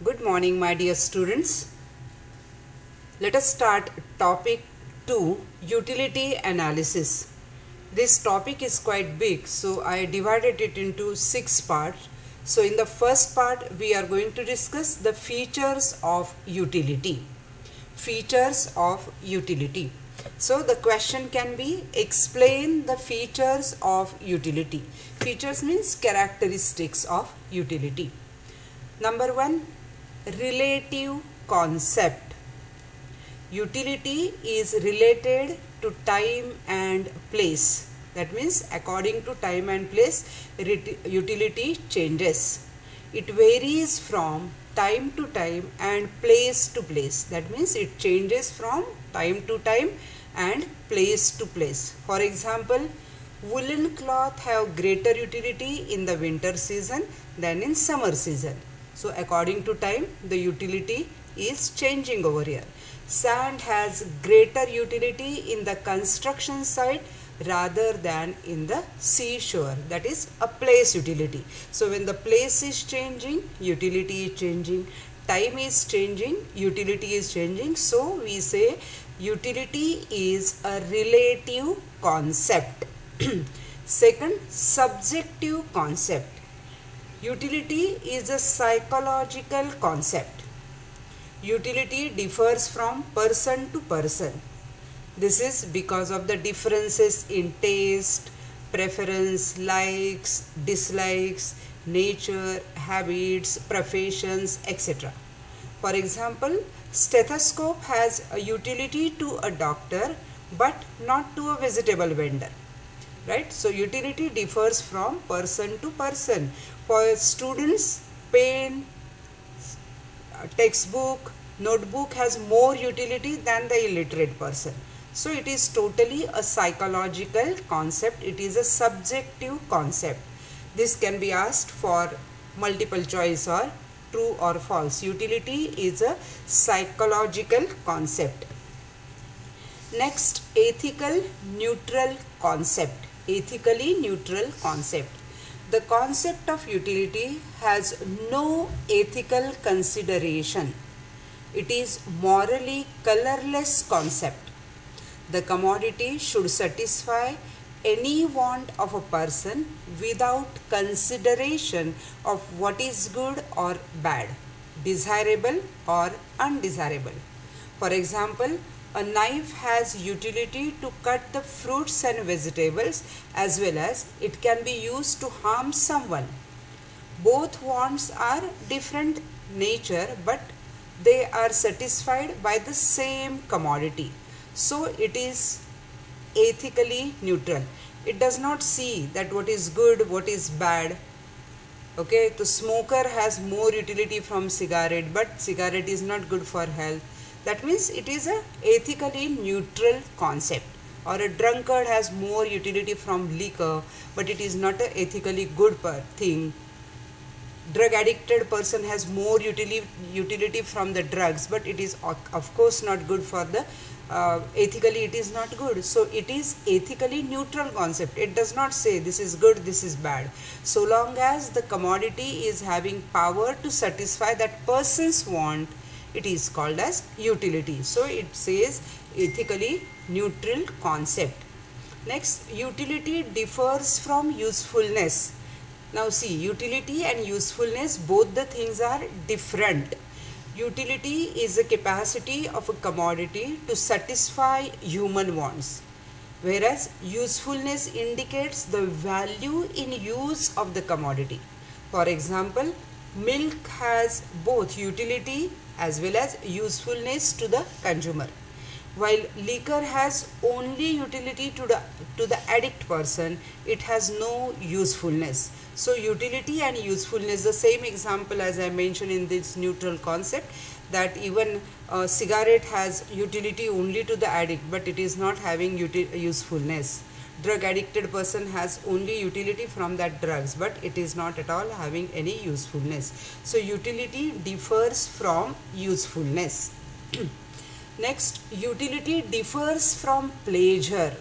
Good morning, my dear students. Let us start topic 2, utility analysis. This topic is quite big, so I divided it into 6 parts. So in the first part, we are going to discuss the features of utility. Features of utility. So the question can be, explain the features of utility. Features means characteristics of utility. Number 1, relative concept. Utility is related to time and place. That means according to time and place, utility changes. It varies from time to time and place to place. That means it changes from time to time and place to place. For example, woolen cloth have greater utility in the winter season than in summer season. So according to time, the utility is changing over here. Sand has greater utility in the construction site rather than in the seashore. That is a place utility. So when the place is changing, utility is changing. Time is changing, utility is changing. So we say utility is a relative concept. Second, subjective concept. Utility is a psychological concept. Utility differs from person to person. This is because of the differences in taste, preference, likes, dislikes, nature, habits, professions, etc. For example, stethoscope has a utility to a doctor but not to a vegetable vendor. Right? So utility differs from person to person. For students, pen, textbook, notebook has more utility than the illiterate person. So it is totally a psychological concept. It is a subjective concept. This can be asked for multiple choice or true or false. Utility is a psychological concept. Next, ethical neutral concept. Ethically neutral concept. The concept of utility has no ethical consideration. It is morally colorless concept. The commodity should satisfy any want of a person without consideration of what is good or bad, desirable or undesirable. For example, a knife has utility to cut the fruits and vegetables as well as it can be used to harm someone. Both wants are different nature but they are satisfied by the same commodity. So it is ethically neutral. It does not see that what is good, what is bad. Okay, the smoker has more utility from cigarette but cigarette is not good for health. That means it is a ethically neutral concept. Or a drunkard has more utility from liquor, but it is not an ethically good thing. Drug addicted person has more utility from the drugs, but it is of course not good for the ethically it is not good. So it is ethically neutral concept. It does not say this is good, this is bad. So long as the commodity is having power to satisfy that person's want, it is called as utility. So it says ethically neutral concept. Next, utility differs from usefulness. Now see, utility and usefulness, both the things are different. Utility is the capacity of a commodity to satisfy human wants, whereas usefulness indicates the value in use of the commodity. For example, milk has both utility as well as usefulness to the consumer, while liquor has only utility to the addict person. It has no usefulness. So utility and usefulness, the same example as I mentioned in this neutral concept, that even cigarette has utility only to the addict but it is not having usefulness. Drug addicted person has only utility from that drugs but it is not at all having any usefulness. So utility differs from usefulness. Next, utility differs from pleasure.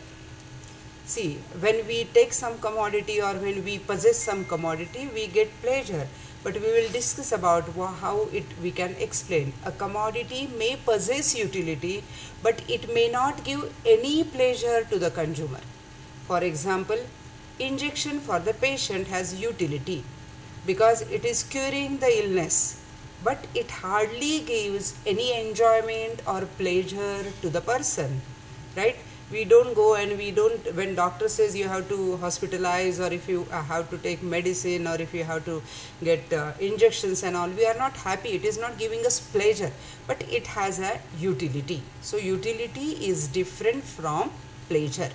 See, when we take some commodity or when we possess some commodity, we get pleasure. but we will discuss about how we can explain. A commodity may possess utility, but it may not give any pleasure to the consumer. For example, injection for the patient has utility because it is curing the illness, but it hardly gives any enjoyment or pleasure to the person, right? We don't go and when doctor says you have to hospitalize, or if you have to take medicine, or if you have to get injections and all, we are not happy. It is not giving us pleasure, but it has a utility. So utility is different from pleasure.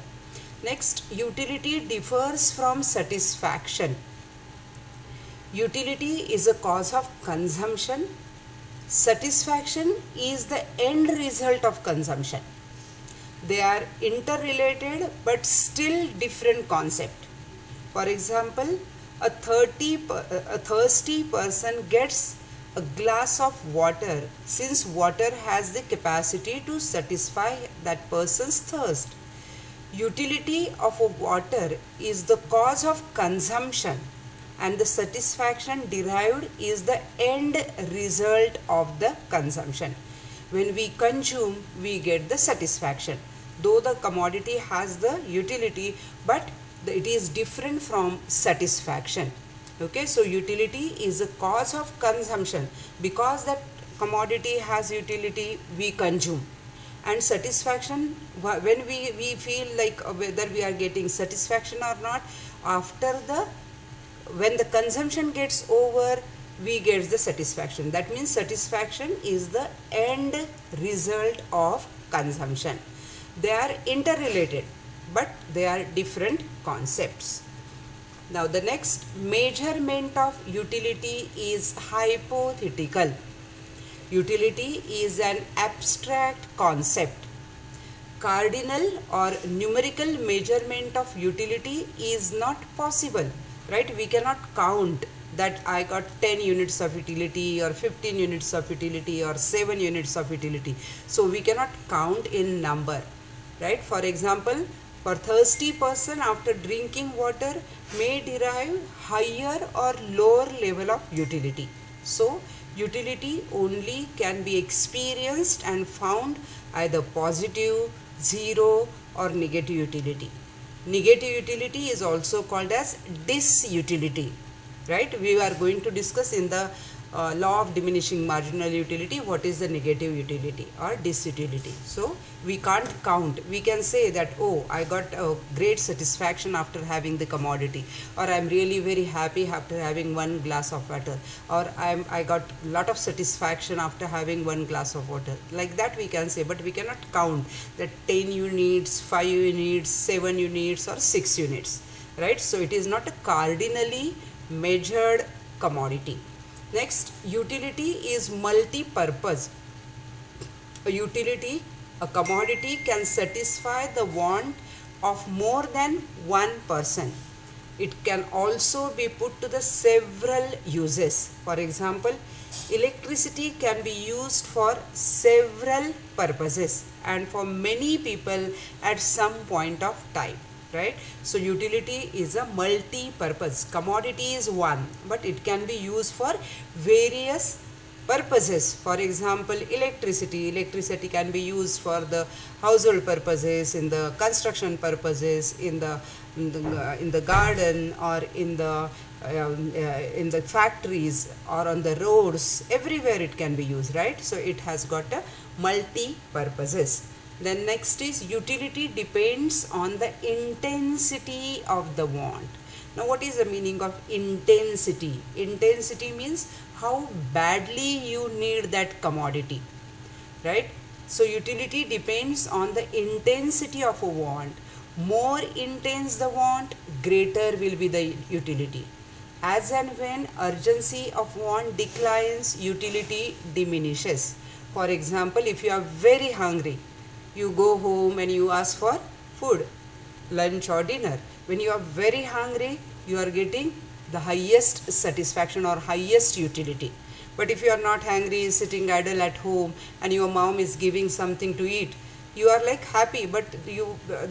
Next, utility differs from satisfaction. Utility is a cause of consumption. Satisfaction is the end result of consumption. They are interrelated but still different concept. For example, a thirsty person gets a glass of water since water has the capacity to satisfy that person's thirst. Utility of a water is the cause of consumption, and the satisfaction derived is the end result of the consumption. When we consume, we get the satisfaction. Though the commodity has the utility, but it is different from satisfaction. Okay, so utility is a cause of consumption. Because that commodity has utility, we consume. And satisfaction, when we feel like whether we are getting satisfaction or not, when the consumption gets over, we get the satisfaction. That means satisfaction is the end result of consumption. They are interrelated, but they are different concepts. Now the next, measurement of utility is hypothetical. Utility is an abstract concept. Cardinal or numerical measurement of utility is not possible, right? We cannot count that I got 10 units of utility, or 15 units of utility, or 7 units of utility. So we cannot count in number, right? For example, for thirsty person after drinking water may derive higher or lower level of utility. So utility only can be experienced and found either positive, zero, or negative utility. Negative utility is also called as disutility, right? We are going to discuss in the law of diminishing marginal utility what is the negative utility or disutility. So we can't count. We can say that, oh, I got a great satisfaction after having the commodity, or I'm really very happy after having one glass of water, or I got a lot of satisfaction after having one glass of water. Like that we can say, but we cannot count that 10 units, 5 units, 7 units, or 6 units, right? So it is not a cardinally measured commodity. Next, utility is multi-purpose. A commodity can satisfy the want of more than one person. It can also be put to the several uses. For example, electricity can be used for several purposes and for many people at some point of time. Right? So utility is a multi-purpose. Commodity is one, but it can be used for various purposes. For example, electricity. Electricity can be used for the household purposes, in the construction purposes, in the garden, or in the factories, or on the roads. Everywhere it can be used, right? So it has got a multi-purposes. Then next is utility depends on the intensity of the want. Now what is the meaning of intensity? Intensity means how badly you need that commodity, right? So utility depends on the intensity of a want. More intense the want, greater will be the utility. As and when urgency of want declines, utility diminishes. For example, if you are very hungry, you go home and you ask for food, lunch or dinner. When you are very hungry, you are getting the highest satisfaction or highest utility. But if you are not hungry, sitting idle at home, and your mom is giving something to eat, you are like happy, but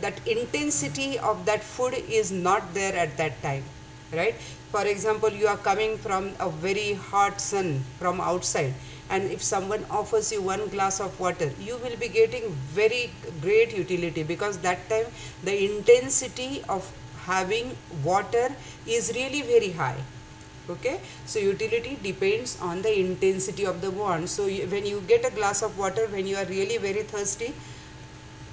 that intensity of that food is not there at that time. right? For example, you are coming from a very hot sun from outside, and if someone offers you one glass of water, you will be getting very great utility, because that time the intensity of having water is really very high. Okay, so utility depends on the intensity of the want. So when you get a glass of water, when you are really very thirsty,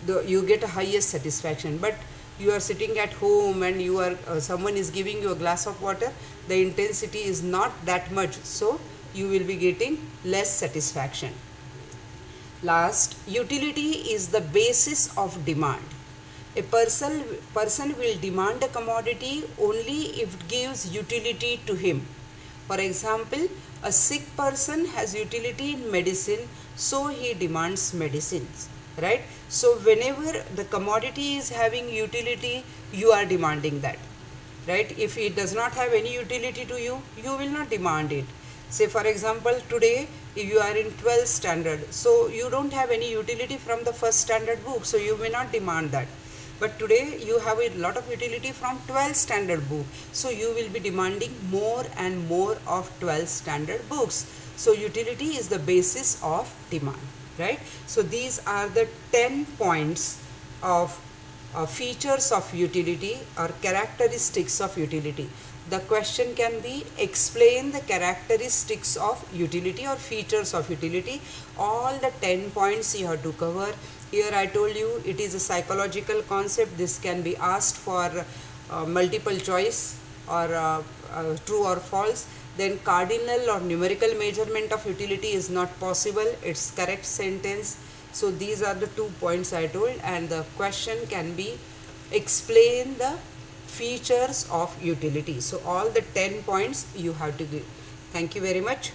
you get a highest satisfaction. But you are sitting at home and you are someone is giving you a glass of water, the intensity is not that much, so you will be getting less satisfaction. Last, utility is the basis of demand. A person will demand a commodity only if it gives utility to him. For example, a sick person has utility in medicine, so he demands medicines, right? So whenever the commodity is having utility, you are demanding that, right? If it does not have any utility to you, you will not demand it. Say for example, today if you are in 12th standard, so you don't have any utility from the first standard book, so you may not demand that. But today you have a lot of utility from 12th standard book, so you will be demanding more and more of 12th standard books. So utility is the basis of demand, right? So these are the 10 points of features of utility or characteristics of utility. The question can be, explain the characteristics of utility or features of utility. All the 10 points you have to cover. Here I told you it is a psychological concept. This can be asked for multiple choice or true or false. Then cardinal or numerical measurement of utility is not possible. It's correct sentence. So these are the 2 points I told, and the question can be, explain the features of utility. So all the 10 points you have to give. Thank you very much.